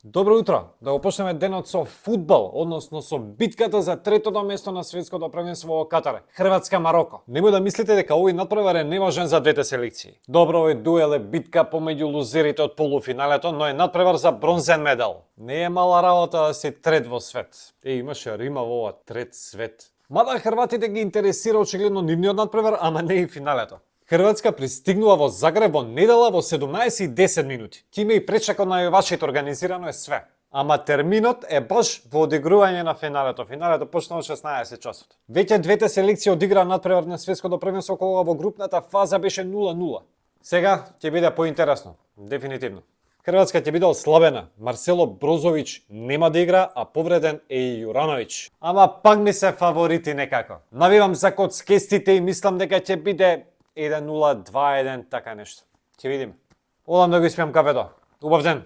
Добро утро! Да го почнеме денот со фудбал, односно со битката за третото место на светското првенство во Катар, Хрватска-Мароко. Немој да мислите дека овој надпревар е неважен за двете селекции. Добро, овој дуел е битка помеѓу лузерите од полуфиналето, но е надпревар за бронзен медал. Не е мала работа да си трет во свет. Имаше рима во ова трет свет. Мада хрватите ги интересира очигледно нивниот надпревар, ама не и финалето. Хрватска пристигнува во Загреб во недела во 17:10 минути. Тиме и пречак од најавачите, организирано е све. Ама терминот е баш во одигрување на финалето. Финалето почна од 16 часот. Веќе двете селекции одиграа надпревар на светското првенство, кога во групната фаза беше 0:0. Сега ќе биде поинтересно, дефинитивно. Хрватска ќе биде ослабена. Марсело Брозович нема да игра, а повреден е и Јурановиќ. Ама пак ми се фаворити некако. Навивам за коцкестите и мислам дека ќе биде 1:0, 2:1, така нешто. Ќе видиме. Одам да го испијам кафето. Убав ден!